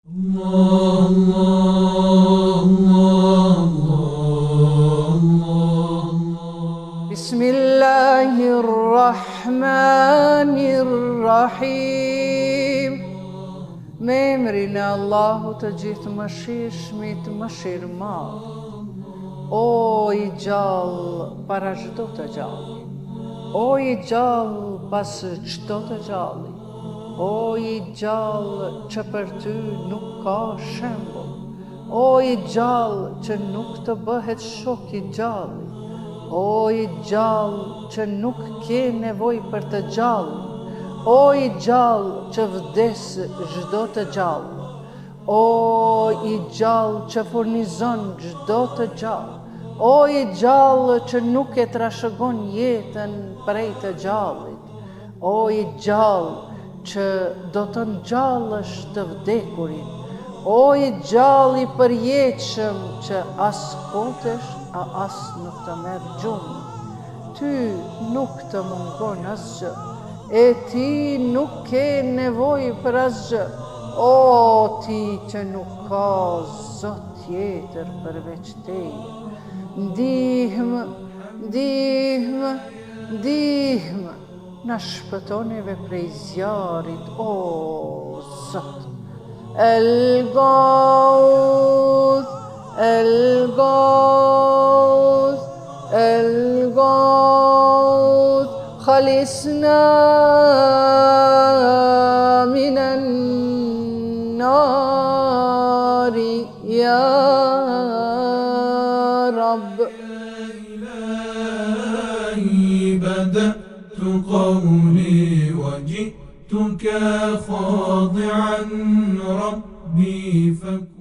Bismillahirrahmanirrahim. Me emrin e Allahut të gjithë mëshirshmit, mëshirëmadh. O i gjallë para çdo të gjalli, o i gjallë pas çdo të gjalli, o i gjallë që për ty nuk ka shembull, o i gjallë që nuk të bëhet shok i gjalli, o i gjallë që nuk ke nevoj për të gjallë, o i gjallë që vdes çdo të gjallë, o i gjallë që furnizon çdo të gjallë, o i gjallë që nuk e trashëgon jetën prej të gjallit, o i gjallë që do të ngjallësh të vdekurin, o i gjallë i përjetshëm që as kotesh, as nuk të merr gjumë. Ty nuk të mungon asgjë, e ti nuk ke nevojë për asgjë, o ti që nuk ka zot tjetër përveç teje. Ndihmë, ndihmë, ndihmë, na shpëtoneve prej zjarit, o Zot. El Gauth, El Gauth, El Gauth, khalisna minan nari, ya Rabb. بدأت قولي وجئتك خاضعا ربي فكن